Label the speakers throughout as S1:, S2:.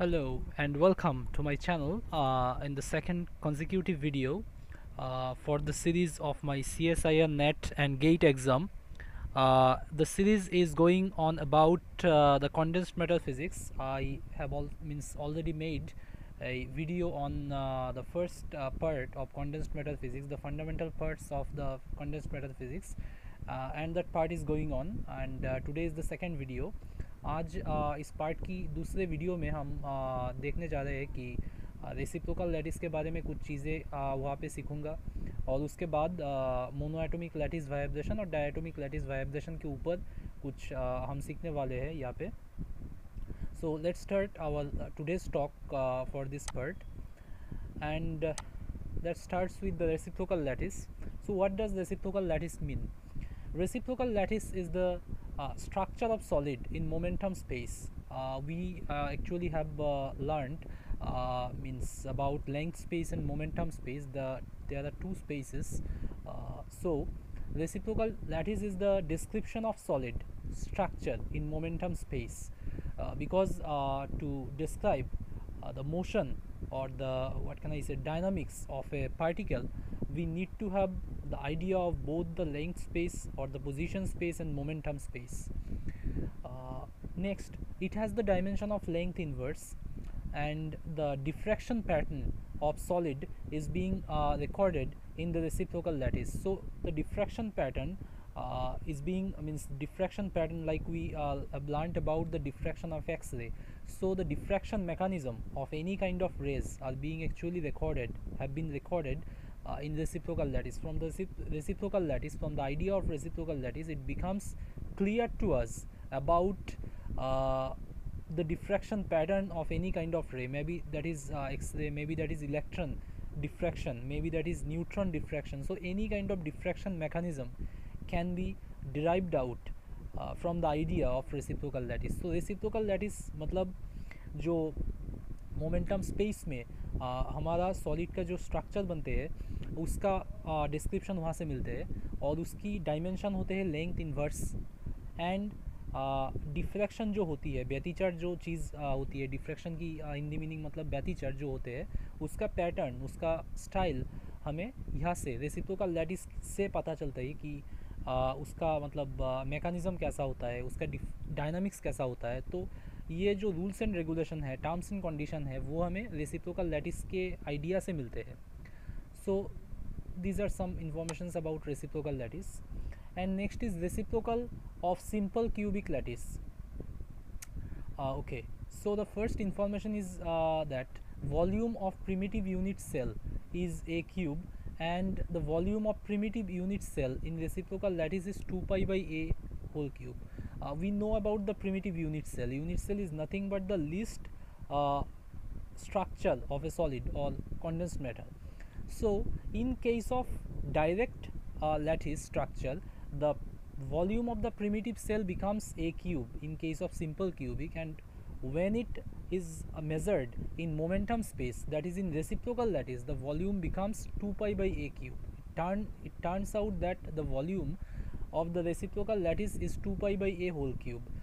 S1: Hello and welcome to my channel in the second consecutive video for the series of my CSIR NET and GATE exam. The series is going on about the condensed matter physics. I have already made a video on the first part of condensed matter physics, the fundamental parts of the condensed matter physics, and that part is going on, and today is the second video. आज इस part की दूसरे video में हम देखने जा रहे हैं कि रेसिप्रोकल लैटिस के बारे में कुछ चीज़ें वहाँ पे सीखूंगा, और उसके बाद मोनोएटॉमिक लैटिस वाइब्रेशन और डायटोमिक लैटिस वाइब्रेशन के ऊपर कुछ हम सीखने वाले हैं यहाँ पे. So let's start our today's talk for this part, and that starts with the reciprocal lattice. So what does reciprocal lattice mean? Reciprocal lattice is the structure of solid in momentum space. We actually have learned means about length space and momentum space. There are two spaces. So reciprocal lattice is the description of solid structure in momentum space, because to describe the motion or the what can I say dynamics of a particle, we need to have the idea of both the length space or the position space and momentum space. Next, it has the dimension of length inverse, and the diffraction pattern of solid is being recorded in the reciprocal lattice. So the diffraction pattern is being means diffraction pattern, like we have learned about the diffraction of X-ray. So the diffraction mechanism of any kind of rays are being actually have been recorded in reciprocal lattice. From the reciprocal lattice, from the idea of reciprocal lattice, it becomes clear to us about the diffraction pattern of any kind of ray. Maybe that is X-ray, maybe that is electron diffraction, maybe that is neutron diffraction. So any kind of diffraction mechanism can be derived out from the idea of reciprocal lattice. So reciprocal lattice मतलब जो momentum space में हमारा solid का जो structure बनते हैं उसका description वहाँ से मिलते हैं, और उसकी डायमेंशन होते हैं लेंथ इनवर्स, एंड डिफ्रैक्शन जो होती है, व्यतिचार जो चीज़ होती है, डिफ्रैक्शन की हिंदी मीनिंग मतलब व्यतिचार जो होते हैं, उसका पैटर्न, उसका स्टाइल हमें यहाँ से रेसिप्रोकल लैटिस से पता चलता है कि उसका मतलब मेकानिज़म कैसा होता है, उसका डायनामिक्स कैसा होता है. तो ये जो रूल्स एंड रेगुलेशन है, टर्म्स एंड कंडीशन है, वो हमें रेसिप्रोकल लैटिस के आइडिया से मिलते हैं. So these are some informations about reciprocal lattice. And next is reciprocal of simple cubic lattice. Okay, so the first information is that volume of primitive unit cell is a cube, and the volume of primitive unit cell in reciprocal lattice is 2 pi by a whole cube. We know about the primitive unit cell. Unit cell is nothing but the least structure of a solid or condensed matter. So in case of direct lattice structure, the volume of the primitive cell becomes a cube in case of simple cubic, and when it is measured in momentum space, that is in reciprocal lattice, the volume becomes 2 pi by a cube. It turns out that the volume of the reciprocal lattice is 2 pi by a whole cube.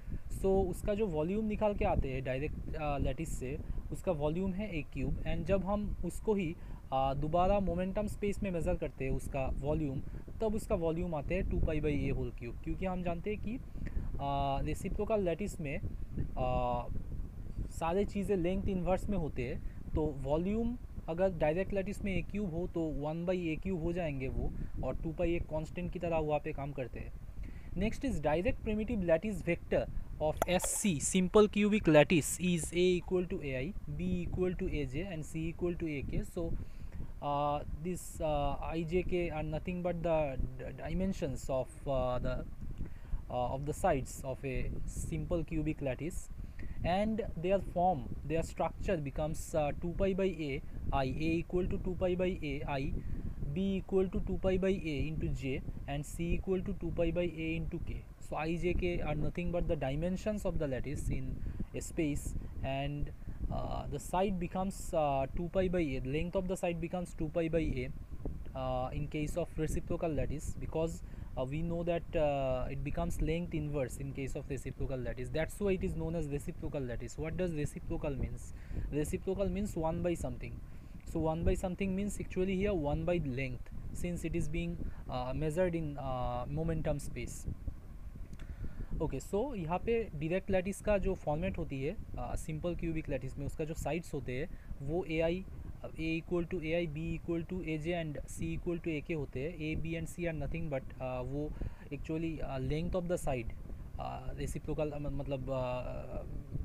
S1: So उसका जो volume निकाल के आते हैं direct lattice से, उसका volume है ए cube, and जब हम उसको ही दोबारा मोमेंटम स्पेस में मेज़र करते हैं उसका वॉल्यूम, तब उसका वॉल्यूम आते हैं 2 pi by A whole cube. क्योंकि हम जानते हैं कि रेसिप्रोकल लैटिस में सारे चीज़ें लेंथ इन्वर्स में होते हैं, तो वॉल्यूम अगर डायरेक्ट लैटिस में ए क्यूब हो तो 1 बाई ए क्यूब हो जाएंगे वो, और 2 पाई एक कांस्टेंट की तरह वहाँ पे काम करते हैं. Next is direct primitive lattice vector of SC, simple cubic lattice, is A equal to AI, B equal to AJ, and C equal to AK. So this IJK are nothing but the dimensions of the sides of a simple cubic lattice, and their structure becomes 2 pi by A equal to 2 pi by A I, B equal to 2 pi by A into J, and C equal to 2 pi by A into K. So I, J, K are nothing but the dimensions of the lattice in a space, and the side becomes 2 pi by A. The length of the side becomes 2 pi by A in case of reciprocal lattice, because we know that it becomes length inverse in case of reciprocal lattice. That's why it is known as reciprocal lattice. What does reciprocal means? Reciprocal means 1 by something. So 1 by something means actually here 1 by length, since it is being measured in momentum space. Okay so यहाँ पे direct lattice का जो format होती है simple cubic lattice में, उसका जो sides होते हैं वो a equal to a i, b equal to a j and c equal to a k होते हैं. A b and c are nothing but वो actually length of the side reciprocal, मतलब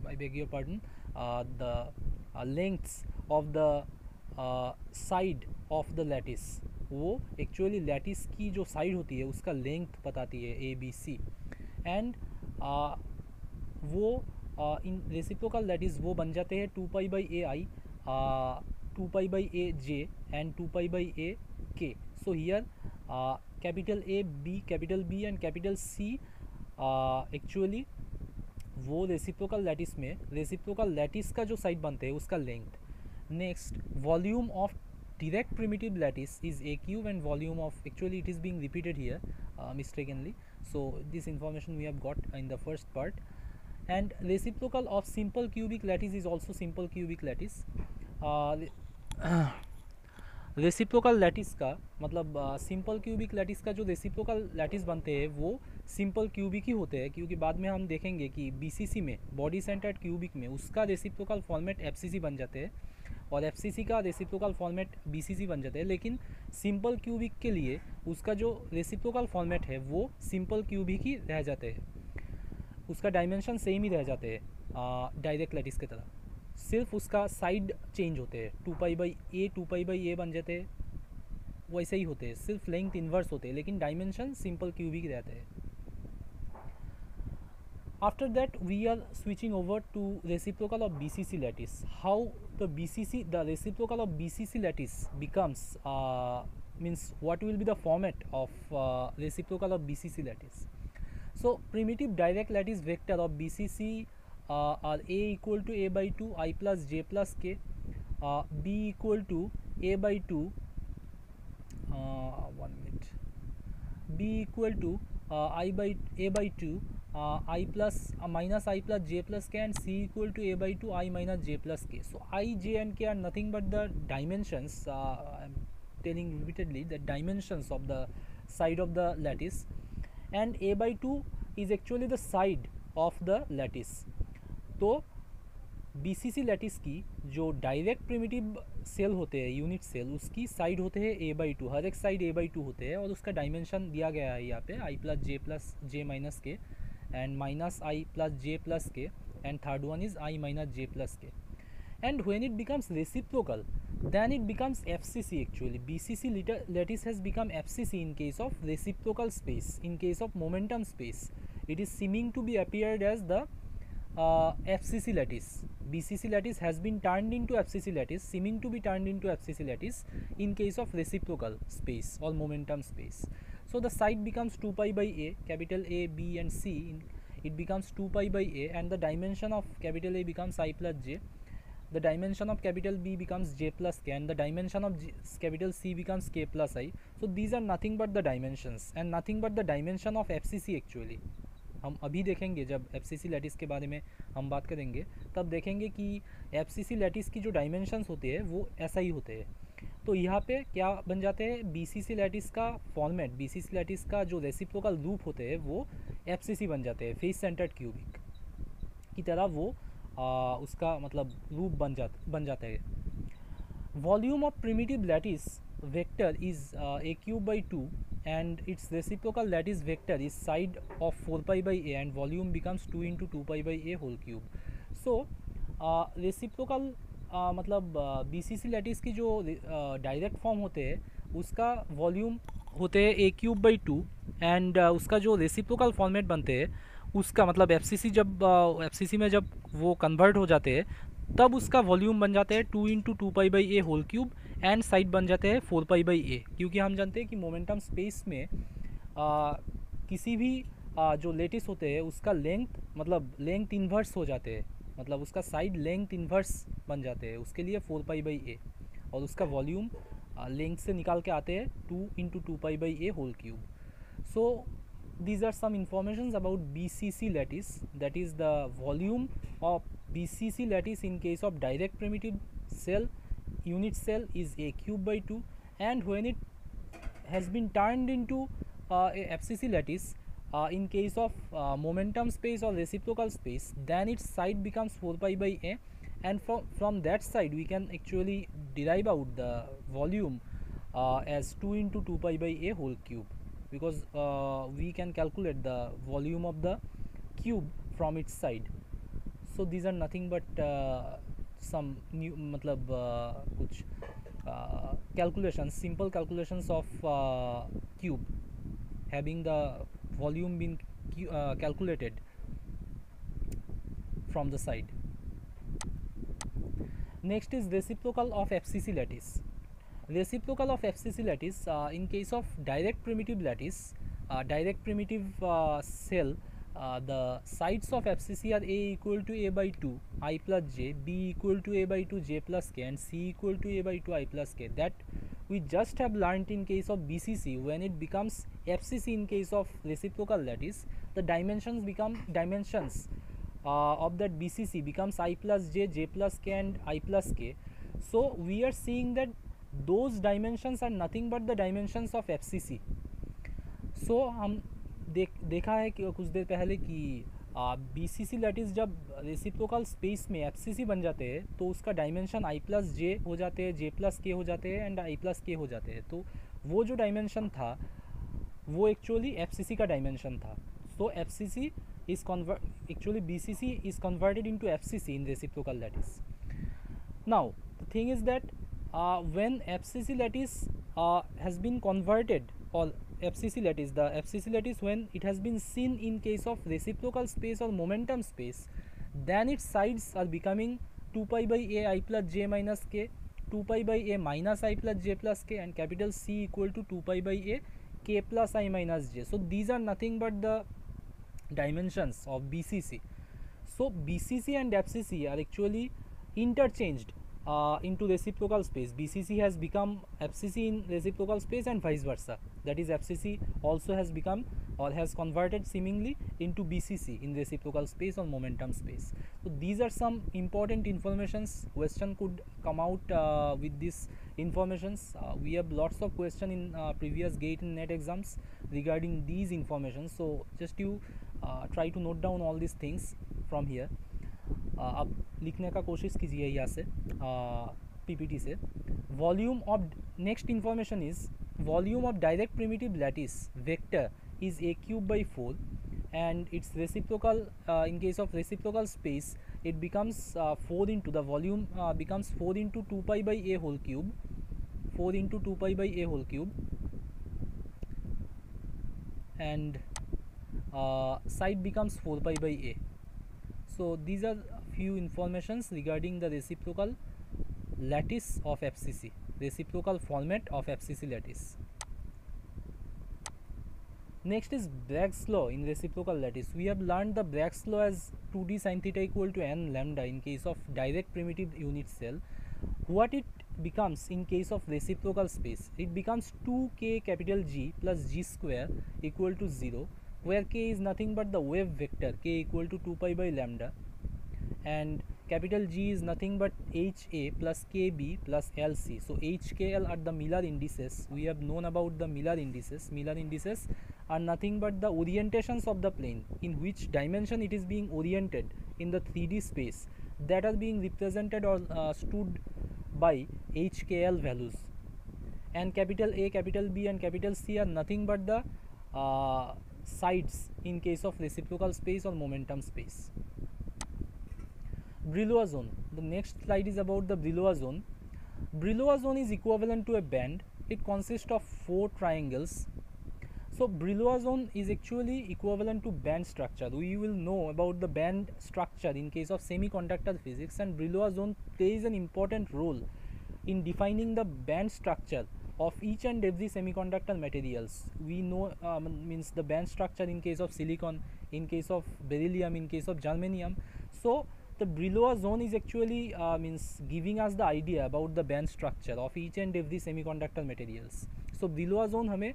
S1: I beg your pardon, the lengths of the side of the lattice, वो actually lattice की जो side होती है उसका लेंथ बताती है ए बी सी. एंड वो इन रेसिप्रोकल लैटिस वो बन जाते हैं 2 pi by a i, 2 pi by a j and 2 pi by a k. So here capital A B, capital B and capital C actually वो reciprocal lattice में, reciprocal lattice का जो side बनते हैं उसका length. Next, volume of direct primitive lattice is a cube and volume of, actually it is being repeated here mistakenly, so this information we have got in the first part. And reciprocal of simple cubic lattice is also simple cubic lattice. Reciprocal lattice का मतलब simple cubic lattice का जो reciprocal lattice बनते हैं वो simple cubic ही होते हैं, क्योंकि बाद में हम देखेंगे कि बीसीसी में, बॉडी सेंटर्ड क्यूबिक में, उसका रेसिप्रोकल फॉर्मेट एफसीसी बन जाते हैं और एफसीसी का रेसिप्रोकल फॉर्मेट बीसीसी बन जाते हैं. लेकिन सिंपल क्यूबिक के लिए उसका जो रेसिप्रोकल फॉर्मेट है वो सिंपल क्यूबिक ही रह जाते हैं, उसका डायमेंशन सेम ही रह जाते हैं डायरेक्ट लैटिस की तरह, सिर्फ उसका साइड चेंज होते हैं. 2 पाई बाई ए बन जाते हैं, वैसे ही होते हैं, सिर्फ लेंथ इन्वर्स होते हैं, लेकिन डायमेंशन सिंपल क्यूबिक रहते हैं. After that we are switching over to reciprocal of BCC lattice. How the reciprocal of BCC lattice becomes, means what will be the format of reciprocal of BCC lattice. So primitive direct lattice vector of BCC are A equal to A by 2 I plus J plus K, B equal to A by 2 B equal to I by A by 2 I plus minus I plus J plus K, and C equal to A by 2 I minus J plus K. So I, J and K are nothing but the dimensions, I am telling repeatedly, the dimensions of the side of the lattice, and A by 2 is actually the side of the lattice. तो BCC lattice की जो direct primitive cell होते हैं, unit cell, उसकी side होते हैं A by 2, हर एक side A by 2 होते हैं, और उसका डायमेंशन दिया गया है यहाँ पे I plus J minus K and minus I plus J plus K, and third one is I minus J plus K. And when it becomes reciprocal, then it becomes FCC. Actually BCC lattice has become FCC in case of reciprocal space. In case of momentum space, it is seeming to be appeared as the FCC lattice. BCC lattice has been turned into FCC lattice, seeming to be turned into FCC lattice in case of reciprocal space or momentum space. So the side becomes 2 pi by A, capital A, B and C, it becomes 2 pi by A, and the dimension of capital A becomes I plus J, the dimension of capital B becomes J plus K, and the dimension of capital C becomes K plus I. So these are nothing but the dimensions and nothing but the dimension of FCC actually. हम अभी देखेंगे जब FCC lattice के बारे में हम बात करेंगे, तब देखेंगे कि FCC लैटिस की जो डायमेंशंस होते हैं वो ऐसा ही होते हैं. तो यहाँ पे क्या बन जाते हैं, BCC लैटिस का फॉर्मेट, BCC लैटिस का जो रेसिप्रोकल लूप होते हैं वो FCC बन जाते हैं, फेस सेंटर्ड क्यूबिक की तरह वो उसका मतलब लूप बन जाता है. Volume of primitive lattice vector is A cube by 2 and its reciprocal lattice vector is side of 4 pi by A, and volume becomes 2 into 2 pi by A whole cube. So reciprocal मतलब BCC lattice की जो direct form होते हैं उसका volume होते हैं A cube by 2, and उसका जो रेसिप्रोकल फॉर्मेट बनते हैं उसका मतलब FCC में जब वो कन्वर्ट हो जाते हैं तब उसका वॉल्यूम बन जाते हैं 2 into 2 pi by A whole cube, and side बन जाते हैं 4 pi by A, क्योंकि हम जानते हैं कि मोमेंटम स्पेस में किसी भी जो लेटिस होते हैं उसका लेंथ इन्वर्स हो जाते हैं, मतलब उसका साइड लेंथ इन्वर्स बन जाते हैं, उसके लिए 4 pi by A, और उसका वॉल्यूम लेंथ से निकाल के आते हैं 2 into 2 pi by A whole cube. So these are some informations about BCC lattice, that is the volume of BCC lattice in case of direct primitive cell, unit cell is a cube by 2, and when it has been turned into a FCC lattice in case of momentum space or reciprocal space, then its side becomes 4 pi by a, and from that side we can actually derive out the volume as 2 into 2 pi by a whole cube, because we can calculate the volume of the cube from its side. So these are nothing but some new मतलब कुछ calculations, simple calculations of cube having the volume being calculated from the side. Next is reciprocal of FCC lattice. Reciprocal of FCC lattice in case of direct primitive lattice, direct primitive cell, the sides of FCC are A equal to A by 2 I plus j, B equal to A by 2 j plus k, and C equal to A by 2 I plus k. That we just have learnt in case of BCC. When it becomes FCC in case of reciprocal lattice, the dimensions become dimensions of that BCC becomes I plus j, j plus k, and I plus k. So we are seeing that those dimensions are nothing but the dimensions of FCC. So हम देखा है कि कुछ देर पहले कि BCC lattice जब reciprocal space में FCC बन जाते हैं तो उसका डायमेंशन I प्लस जे हो जाते हैं, J प्लस के हो जाते हैं, एंड I प्लस के हो जाते हैं. तो वो जो डायमेंशन था वो एक्चुअली FCC का डायमेंशन था. सो FCC is actually BCC is converted into FCC in reciprocal lattice. Now the thing is that when FCC lattice has been converted, or FCC lattice, the FCC lattice when it has been seen in case of reciprocal space or momentum space, then its sides are becoming 2 pi by a I plus j minus k, 2 pi by a minus I plus j plus k, and capital C equal to 2 pi by a k plus I minus j. So these are nothing but the dimensions of BCC. So BCC and FCC are actually interchanged into reciprocal space. BCC has become FCC in reciprocal space and vice versa. That is, FCC also has become or has converted seemingly into BCC in reciprocal space or momentum space. So these are some important informations. Question could come out with these informations. We have lots of question in previous GATE and NET exams regarding these informations. So just you try to note down all these things from here. अब लिखने का कोशिश कीजिए यहाँ से PPT से. Volume of next information is volume of direct primitive lattice vector is a cube by 4, and its reciprocal in case of reciprocal space it becomes 4 into the volume becomes 4 into 2 pi by a whole cube, 4 into 2 pi by a whole cube, and side becomes 4 pi by a. So these are few informations regarding the reciprocal lattice of FCC, reciprocal format of FCC lattice. Next is Bragg's law in reciprocal lattice. We have learned the Bragg's law as 2d sin theta equal to n lambda in case of direct primitive unit cell. What it becomes in case of reciprocal space? It becomes 2k capital G plus G square equal to 0, where k is nothing but the wave vector k equal to 2 pi by lambda, and capital G is nothing but HA plus KB plus LC. So HKL are the Miller indices. We have known about the Miller indices. Miller indices are nothing but the orientations of the plane, in which dimension it is being oriented in the 3D space, that are being represented or stood by HKL values. And capital A, capital B and capital C are nothing but the sides in case of reciprocal space or momentum space. Brillouin zone. The next slide is about the Brillouin zone. Brillouin zone is equivalent to a band. It consists of 4 triangles. So Brillouin zone is actually equivalent to band structure. We will know about the band structure in case of semiconductor physics, and Brillouin zone plays an important role in defining the band structure of each and every semiconductor materials. We know means the band structure in case of silicon, in case of beryllium, in case of germanium. So the Brillouin zone is actually means giving us the idea about the band structure of each and every semiconductor materials. So Brillouin zone हमें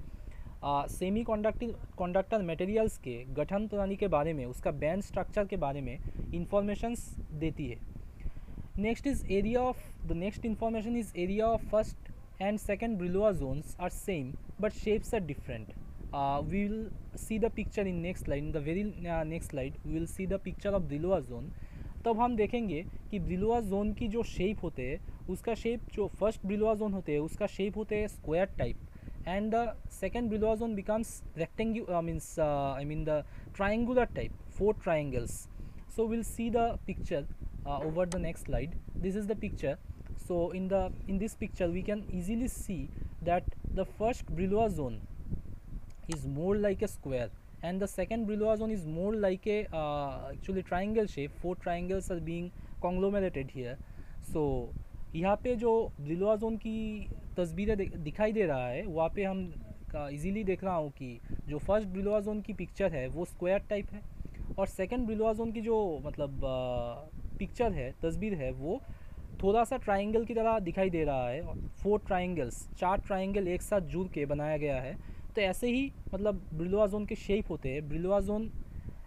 S1: semi conductor materials के गठन प्रणाली के बारे में, उसका band structure के बारे में इंफॉर्मेशंस देती है. Next is area of the next information is area of first and second Brillouin zones are same but shapes are different. We will see the picture in next slide. In the very next slide we will see the picture of Brillouin zone. तब हम देखेंगे कि Brillouin zone की जो shape होते हैं, उसका shape जो फर्स्ट Brillouin zone होते हैं उसका शेप होते हैं square type, and the second Brillouin zone becomes rectangular, the triangular type, 4 triangles. So we'll see the picture over the next slide. This is the picture. So in this picture we can easily see that the first Brillouin zone is more like a square and the second Brillouin zone is more like a actually triangle shape. 4 triangles are being conglomerated here. So यहाँ पे जो Brillouin zone की तस्वीरें दिखाई दे रहा है, वहाँ पे हम इजीली देख रहा हूँ कि जो फर्स्ट Brillouin zone की पिक्चर है वो स्क्वायर टाइप है, और सेकंड Brillouin zone की जो मतलब पिक्चर है, तस्वीर है, वो थोड़ा सा ट्राइंगल की तरह दिखाई दे रहा है. 4 ट्राइंगल्स, 4 ट्राइंगल एक साथ जुड़ के बनाया गया है. तो ऐसे ही मतलब Brillouin zone के शेप होते हैं. Brillouin zone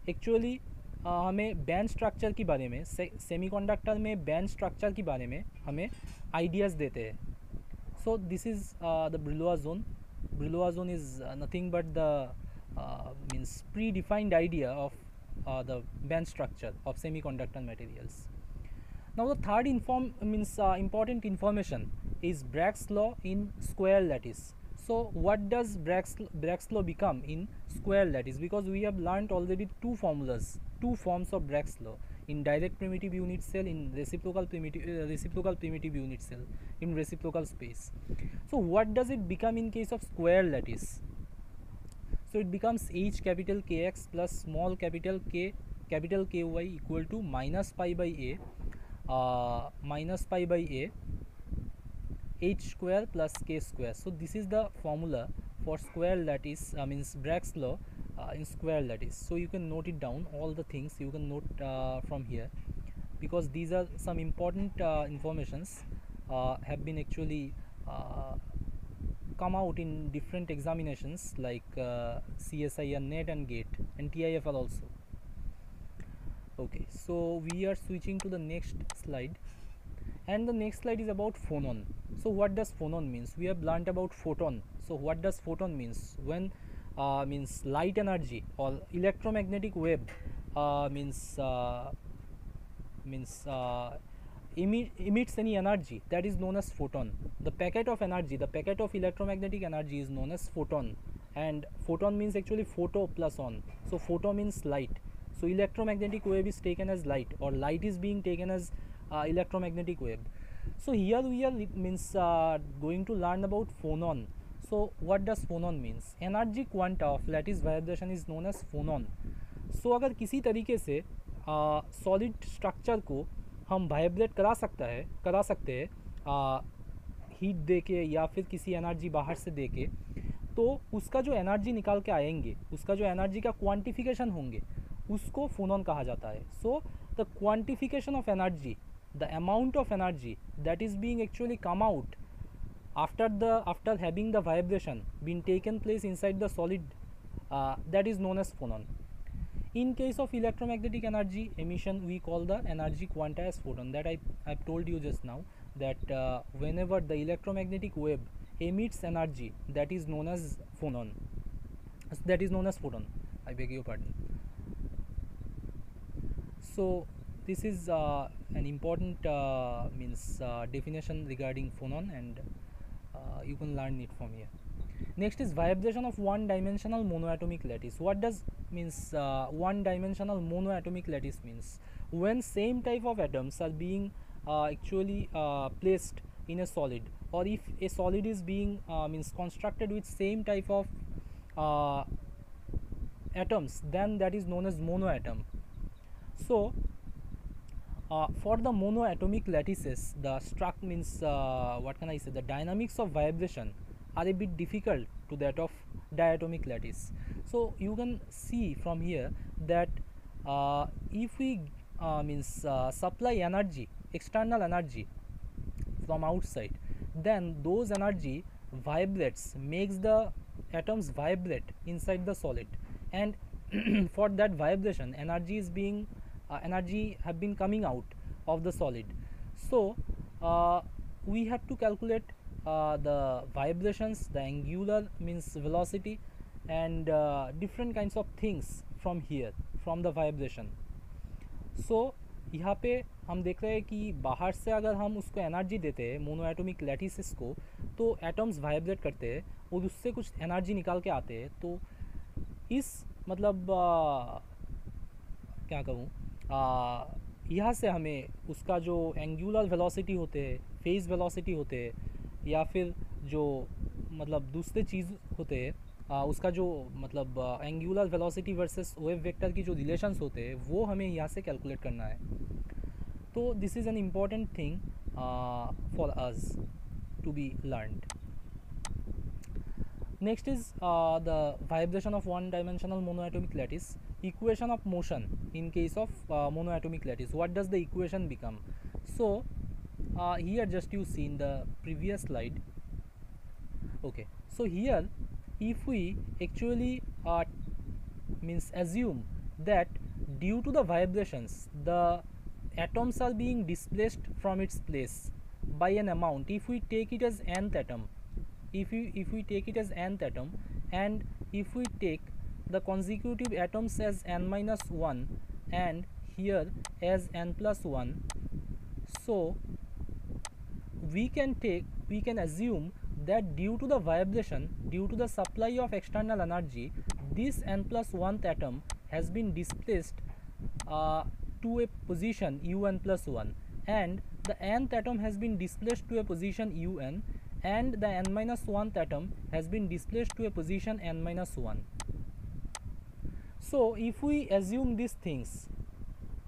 S1: एक्चुअली हमें बैंड स्ट्रक्चर के बारे में, सेमीकंडक्टर में बैंड स्ट्रक्चर के बारे में हमें आइडियाज़ देते हैं. So this is the Brillouin zone. Brillouin zone is nothing but the means pre-defined idea of the band structure of semiconductor materials. Now the third important information is Bragg's law in square lattice. So what does Bragg's law become in square lattice? Because we have learnt already two forms of Bragg's law, in direct primitive unit cell, in reciprocal primitive unit cell, in reciprocal space. So what does it become in case of square lattice? So it becomes H capital Kx plus small capital K capital Ky equal to minus pi by a h square plus k square. So this is the formula for square lattice, means Bragg's law in square lattice. So you can note it down, all the things you can note from here, because these are some important informations have been actually come out in different examinations like CSIR, NET and GATE and TIFL also. Okay, so we are switching to the next slide, and the next slide is about phonon. So what does phonon means? We have learnt about photon. So what does photon means? When means light energy or electromagnetic wave emits any energy, that is known as photon. The packet of energy, the packet of electromagnetic energy is known as photon, and photon means actually photo plus on. So photo means light. So electromagnetic wave is taken as light, or light is being taken as electromagnetic wave. So here we are going to learn about phonon. So what does phonon means? Energy quanta of lattice vibration is known as phonon. So अगर किसी तरीके से solid structure को हम vibrate करा सकते हैं heat दे के या फिर किसी एनर्जी बाहर से दे के, तो उसका जो एनर्जी निकाल के आएंगे, उसका जो एनर्जी का क्वांटिफिकेशन होंगे, उसको फोनॉन कहा जाता है. So the quantification of energy, the amount of energy that is being actually come out after having the vibration been taken place inside the solid, that is known as phonon. In case of electromagnetic energy emission, we call the energy quanta as photon. That I've told you just now, that whenever the electromagnetic wave emits energy, that is known as phonon. That is known as photon. I beg your pardon. So this is an important definition regarding phonon, and you can learn it from here. Next is vibration of one-dimensional monoatomic lattice. What does means one-dimensional monoatomic lattice means? When same type of atoms are being actually placed in a solid, or if a solid is being constructed with same type of atoms, then that is known as monoatom. So for the monoatomic lattices, the the dynamics of vibration are a bit difficult to that of diatomic lattice. So you can see from here that if we supply energy, external energy from outside, then those energy vibrates, makes the atoms vibrate inside the solid, and for that vibration energy have been coming out of the solid. So we have to calculate the vibrations, the angular means velocity, and different kinds of things from here, from the vibration. So यहाँ पे हम देख रहे हैं कि बाहर से अगर हम उसको एनर्जी देते हैं मोनो एटॉमिक लैटिसेस को, तो एटम्स वाइब्रेट करते हैं और उससे कुछ एनर्जी निकाल के आते हैं. तो इस मतलब क्या कहूँ, यहाँ से हमें उसका जो एंगुलर वेलोसिटी होते हैं, फेज वेलोसिटी होते हैं, या फिर जो मतलब दूसरे चीज़ होते हैं, उसका जो मतलब angular velocity versus wave vector की जो रिलेशंस होते हैं वो हमें यहाँ से कैलकुलेट करना है. तो this is an important thing for us to be learned. Next is the vibration of one dimensional monoatomic lattice. Equation of motion in case of monoatomic lattice. What does the equation become? So here just you see in the previous slide. Okay, so here if we actually means assume that due to the vibrations the atoms are being displaced from its place by an amount, if we take it as nth atom, if we take it as nth atom, and if we take the consecutive atoms as n minus 1 and here as n plus 1, so we can assume that due to the vibration, due to the supply of external energy, this n plus 1th atom has been displaced to a position un plus 1, and the nth atom has been displaced to a position un, and the n minus 1th atom has been displaced to a position n minus 1. So if we assume these things,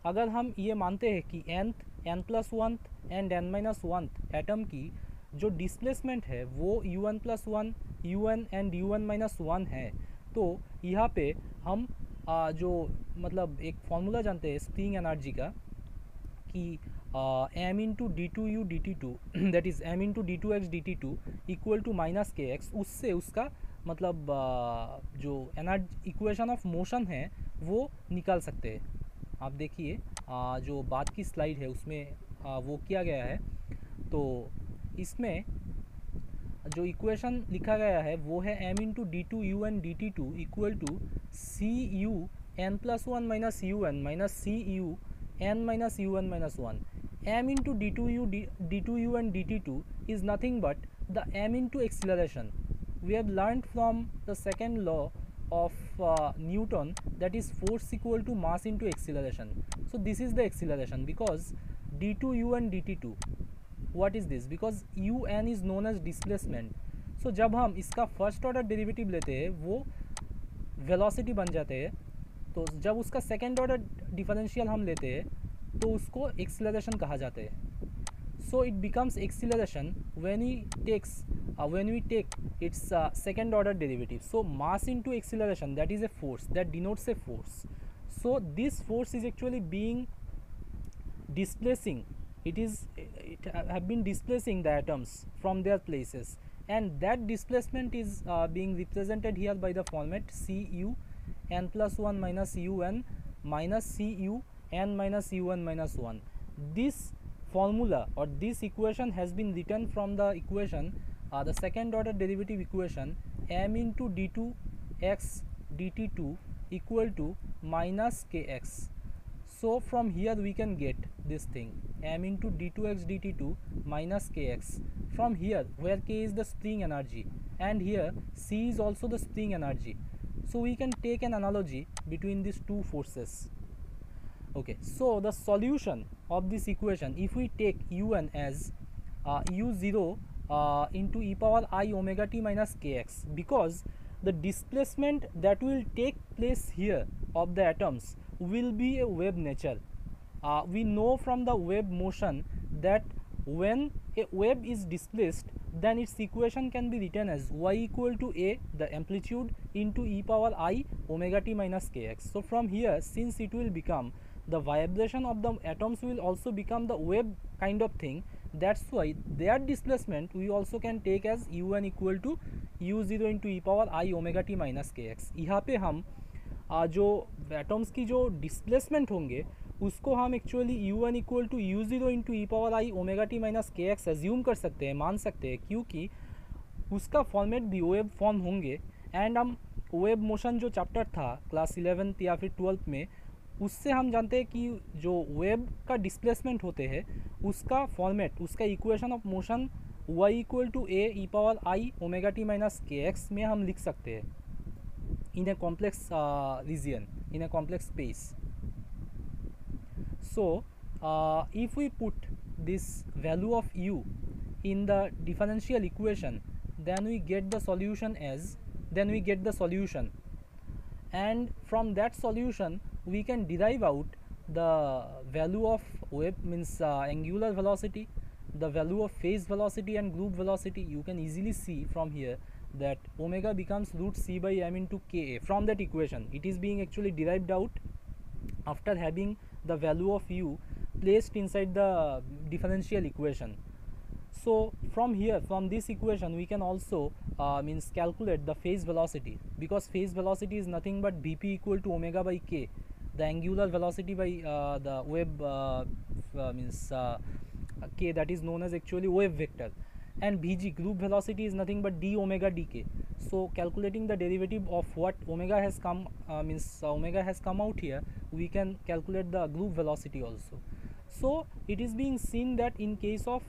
S1: अगर हम ये मानते हैं कि nth, n plus 1th and n minus 1th atom की जो displacement है वो un plus 1, un and un minus 1 है, तो यहाँ पे हम जो मतलब एक फॉर्मूला जानते हैं स्प्रिंग एनर्जी का कि m into d two u d t two that is m into d two x d t two equal to minus k x, उससे उसका मतलब जो एनर्जी इक्वेशन ऑफ मोशन है वो निकाल सकते हैं. आप देखिए जो बाद की स्लाइड है उसमें वो किया गया है. तो इसमें जो इक्वेशन लिखा गया है वो है m into d two u n d t two equal to c u n plus 1 minus u n minus c u n minus u n minus 1. m into d2u and dt2 is nothing but the m into acceleration. We have learned from the second law of Newton, that is force equal to mass into acceleration. So this is the acceleration because d2u and dt2. What is this? Because un is known as displacement. So जब हम इसका first order derivative लेते हैं वो velocity बन जाते हैं, तो जब उसका सेकेंड ऑर्डर डिफरेंशियल हम लेते हैं तो उसको एक्सीलरेशन कहा जाता है. So it becomes acceleration when we take its second order derivative. So mass into acceleration, that is a force, that denotes a force. So this force is actually being displacing, it have been displacing the atoms from their places, and that displacement is being represented here by the format cu n plus 1 minus un minus cu n minus un minus 1. This formula or this equation has been written from the equation the second order derivative equation m into d2 x dt2 equal to minus kx. So from here we can get this thing m into d2x dt2 minus kx. From here, where k is the spring energy and here c is also the spring energy, so we can take an analogy between these two forces. Okay, so the solution of this equation, if we take un as u0 into e power I omega t minus kx, because the displacement that will take place here of the atoms will be a wave nature. We know from the wave motion that when a wave is displaced, then its equation can be written as y equal to a, the amplitude, into e power I omega t minus kx. So from here, since it will become the vibration of the atoms will also become the wave kind of thing, that's why their displacement we also can take as un equal to u0 into e power i omega t minus k x. यहाँ पे हम जो atoms की जो displacement होंगे उसको हम actually u1 equal to u0 into e power i omega t minus k x assume कर सकते हैं, मान सकते हैं, क्योंकि उसका फॉर्मेट भी वेब फॉर्म होंगे। एंड हम वेब मोशन जो चैप्टर था क्लास 11th या फिर 12th में, उससे हम जानते हैं कि जो वेब का डिस्प्लेसमेंट होते हैं उसका फॉर्मेट, उसका equation of motion y equal to a e power i omega t minus k x में हम लिख सकते हैं in a complex region, in a complex space. So if we put this value of u in the differential equation, then we get the solution and from that solution we can derive out the value of wave, means angular velocity, the value of phase velocity and group velocity. You can easily see from here that omega becomes root c by m into ka. From that equation it is being actually derived out after having the value of u placed inside the differential equation. So from here, from this equation, we can also means calculate the phase velocity, because phase velocity is nothing but vp equal to omega by k, the angular velocity by the wave means k, that is known as actually wave vector, and vg, group velocity, is nothing but d omega dk. So calculating the derivative of what omega has come means omega has come out here, we can calculate the group velocity also. So it is being seen that in case of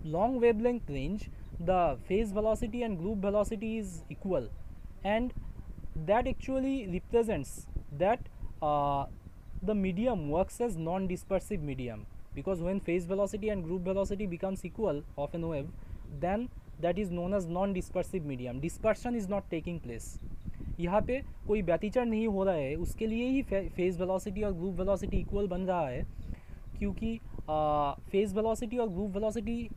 S1: long wavelength range, the phase velocity and group velocity is equal, and that actually represents that the medium works as non-dispersive medium, because when phase velocity and group velocity becomes equal of an wave, then that is known as non-dispersive medium. Dispersion is not taking place. यहाँ पे कोई व्यतिचरण नहीं हो रहा है, उसके लिए ही phase velocity और ग्रुप वेलोसिटी इक्वल बन रहा है, क्योंकि फेज वेलोसिटी और ग्रुप वेलोसिटी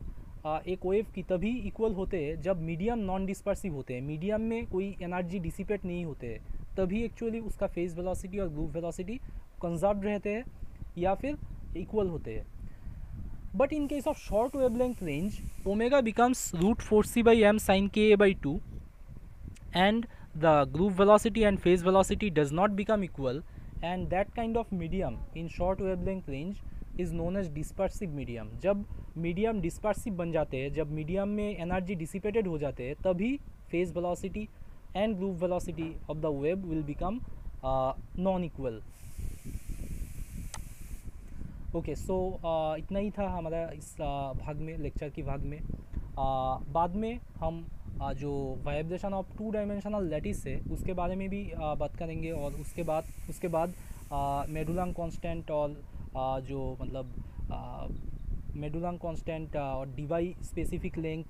S1: एक वेव की तभी इक्वल होते हैं जब मीडियम नॉन डिस्पर्सिव होते हैं, मीडियम में कोई एनर्जी डिसिपेट नहीं होते हैं, तभी एक्चुअली उसका फेज वेलोसिटी और ग्रुप वेलोसिटी कंजर्व रहते हैं या फिर इक्वल होते हैं. But in case of short wavelength range, omega becomes root 4c by m sin ka by 2, and the group velocity and phase velocity does not become equal, and that kind of medium in short wavelength range is known as dispersive medium. जब medium dispersive बन जाते हैं, जब medium में energy dissipated हो जाते हैं, तभी phase velocity and group velocity of the wave will become non-equal. Okay, so इतना ही था हमारा इस भाग में, लेक्चर की भाग में. बाद में हम जो वाइब्रेशन ऑफ 2 डायमेंशनल लैटिस है उसके बारे में भी बात करेंगे, और उसके बाद मेडुलम कांस्टेंट और जो मतलब मेडुलम कांस्टेंट और डिवाई स्पेसिफिक लेंथ,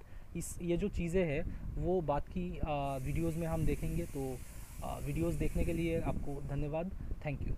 S1: ये जो चीज़ें हैं वो बाद की वीडियोज़ में हम देखेंगे. तो वीडियोज़ देखने के लिए आपको धन्यवाद. Thank you.